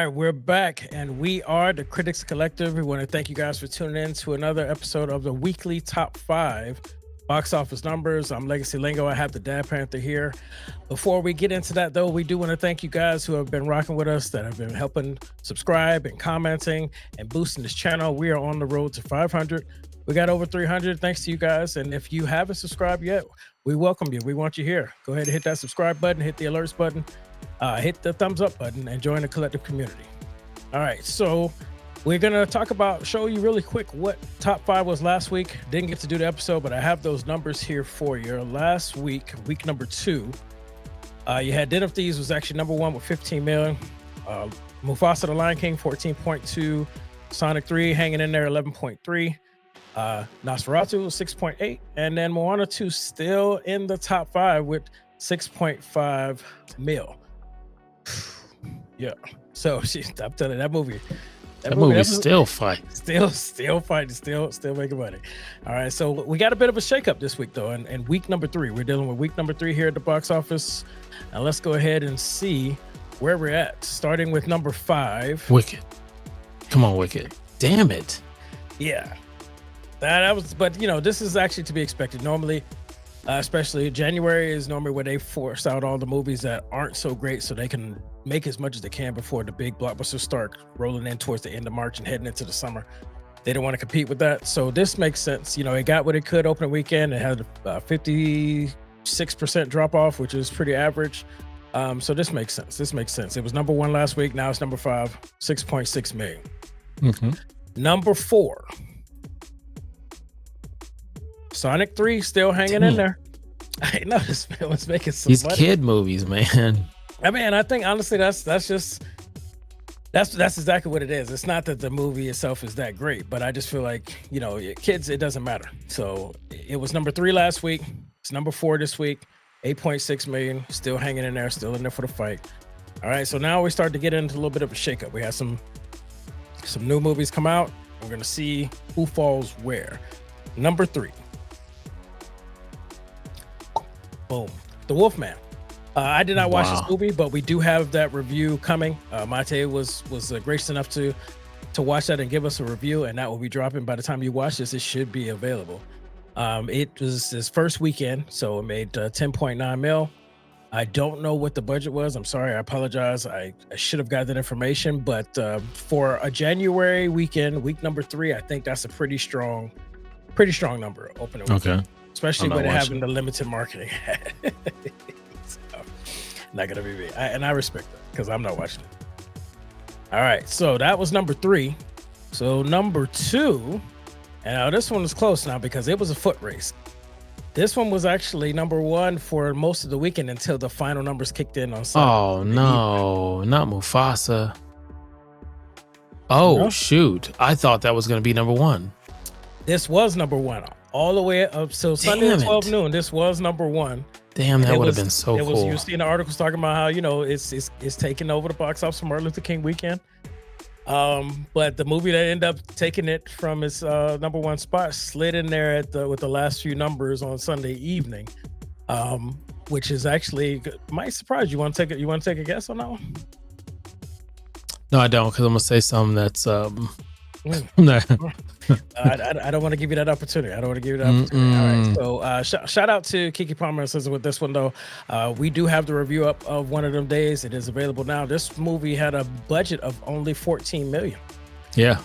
right, we're back, and we are the Critics Collective. We want to thank you guys for tuning in to another episode of the weekly top 5 box office numbers. I'm Legacy Lingo. I have the Dad Panther here. Before we get into that, though, we do want to thank you guys who have been rocking with us, that have been helping subscribe and commenting and boosting this channel. We are on the road to 500. We got over 300 thanks to you guys. And if you haven't subscribed yet, we welcome you. We want you here. Go ahead and hit that subscribe button, hit the alerts button, hit the thumbs up button, and join the collective community. All right, so we're gonna show you really quick what top 5 was last week. Didn't get to do the episode, but I have those numbers here for you. Last week, week number 2, you had Den of Thieves was actually number 1 with 15 million. Mufasa the Lion King 14.2, Sonic 3 hanging in there 11.3. Nosferatu was 6.8, and then Moana 2 still in the top 5 with 6.5 mil. Yeah, so I'm telling you, that movie still fighting, still making money. All right, so we got a bit of a shakeup this week, though, and week number 3, we're dealing with week number 3 here at the box office. Now let's go ahead and see where we're at, starting with number 5. Wicked. Come on, Wicked. Damn it. Yeah, that was, but this is actually to be expected. Normally, especially January is normally where they force out all the movies that aren't so great so they can make as much as they can before the big blockbusters start rolling in towards the end of March and heading into the summer. They don't want to compete with that. So this makes sense. It got what it could opening weekend. It had a 56% drop off, which is pretty average. So this makes sense. It was number 1 last week. Now it's number 5, 6.6 million. Mm-hmm. Number 4. Sonic 3 still hanging in there. I know this man was making some These money. kid movies, man. I mean, I think honestly that's exactly what it is. It's not that the movie itself is that great, but I just feel like, kids, it doesn't matter. So it was number 3 last week. It's number 4 this week, 8.6 million, still hanging in there, still in there for the fight. All right, so now we start to get into a little bit of a shakeup. We have some new movies come out. We're gonna see who falls where. Number 3. Boom. The Wolfman. I did not watch this movie, but we do have that review coming. Mate was gracious enough to watch that and give us a review, and that will be dropping by the time you watch this. It should be available. It was his first weekend, so it made 10.9 mil. I don't know what the budget was. I'm sorry. I apologize. I should have got that information, but for a January weekend, week number 3, I think that's a pretty strong number opening weekend. Okay. Especially with having the limited marketing. So, not gonna be me. And I respect that because I'm not watching it. All right, so that was number 3. So number 2, and now this one is close now because it was a foot race. This one was actually number 1 for most of the weekend until the final numbers kicked in on Sunday. Oh no, not Mufasa. Oh no? Shoot, I thought that was gonna be number 1. This was number 1 all the way up. So Sunday at 12 noon, this was number 1. Damn, that would have been so cool. You see in the articles talking about how, it's taking over the box office from Martin Luther King weekend. But the movie that ended up taking it from its number 1 spot slid in there with the last few numbers on Sunday evening, which is actually might surprise you. Want to take a guess on that one? No, I don't, because I'm gonna say something that's I don't want to give you that opportunity. All right. So shout out to Kiki Palmer says with this one though. We do have the review up of One of Them Days. It is available now. This movie had a budget of only 14 million. Yeah.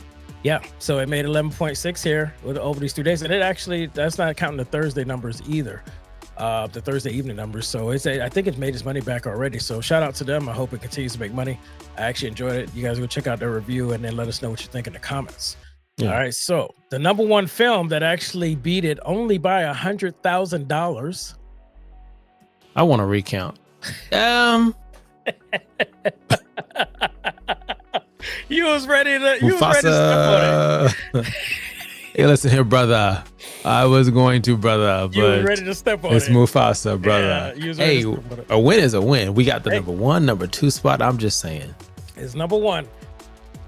So it made 11.6 here over these 2 days, and that's not counting the Thursday numbers either. The Thursday evening numbers. So I think it's made its money back already. So shout out to them. I hope it continues to make money. I actually enjoyed it. You guys go check out their review and then let us know what you think in the comments. Yeah. All right. So the number 1 film that actually beat it only by $100,000. I want to recount. You was ready to step on it. Hey, listen here, brother. I was going to, brother, but you was ready to step on it's Mufasa, brother. Yeah, hey, a win is a win. We got the number 1, number 2 spot. I'm just saying. It's number 1.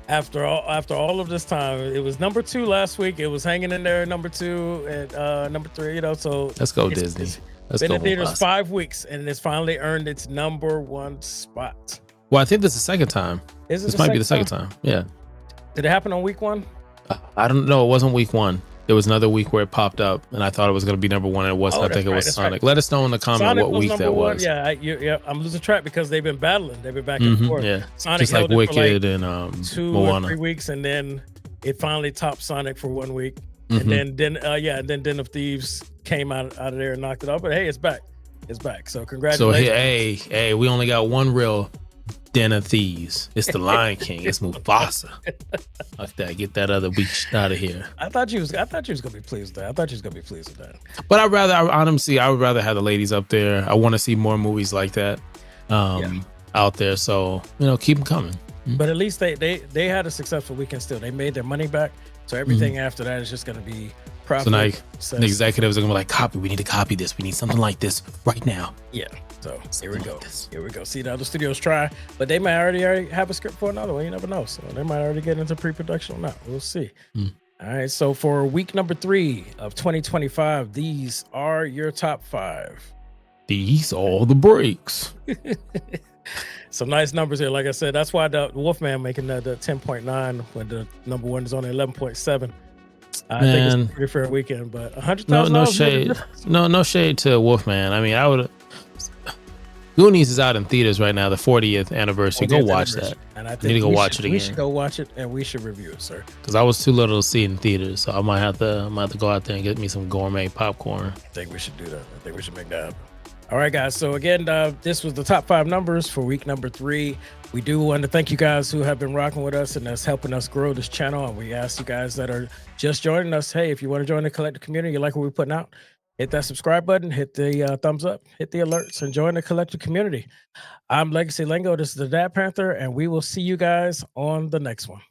After all of this time, it was number 2 last week. It was hanging in there, number 2 and number 3. So let's go Disney. Let's been go in theaters 5 weeks, and it's finally earned its number 1 spot. Well, I think this is the second time. Is it This the might be the second second time. Yeah. Did it happen on week 1? I don't know. It wasn't week 1. There was another week where it popped up, and I thought it was going to be number 1, and it wasn't. Oh, I think it that's was right, Sonic. right. Let us know in the comment Sonic what was week number that 1. was. Yeah, I'm losing track because they've been battling. They've been back and forth. Yeah, Sonic just like held it for Wicked like and 2 Moana. or 3 weeks, and then it finally topped Sonic for 1 week. Mhm. And then Den of Thieves came out of there and knocked it off. But hey, it's back. It's back. So So congratulations. hey, we only got one real Den of Thieves. It's the Lion King. It's Mufasa. Like that. Get that other beach out of here. I thought you was gonna be pleased with that. I thought you was gonna be pleased with that. But I would rather have the ladies up there. I want to see more movies like that out there. So keep them coming. But at least they had a successful weekend still. They made their money back. So everything after that is just gonna be profit. So now the executives are gonna be like, copy. We need to copy this. We need something like this right now. Yeah. So here we go. Like this. Here we go. See, the other studios try, but they might already have a script for another one. You never know. So they might already get into pre-production or not. We'll see. All right. So for week number 3 of 2025, these are your top 5. These are the breaks. Some nice numbers here. Like I said, that's why the Wolfman making the 10.9 when the number 1 is only 11.7. I think it's a pretty fair weekend, but $100,000. No shade. No shade to Wolfman. I mean, I would. Goonies is out in theaters right now, the 40th anniversary. Go watch that. And I think need to go watch it again. We should go watch it and we should review it, sir. Because I was too little to see it in theaters, so I might have to go out there and get me some gourmet popcorn. I think we should do that. I think we should make that happen. All right, guys. So again, this was the top 5 numbers for week number 3. We do want to thank you guys who have been rocking with us and that's helping us grow this channel. And we ask you guys that are just joining us, hey, if you want to join the collective community, you like what we're putting out, hit that subscribe button, hit the thumbs up, hit the alerts, and join the collective community. I'm Legacy Lingo. This is the Dad Panther, and we will see you guys on the next one.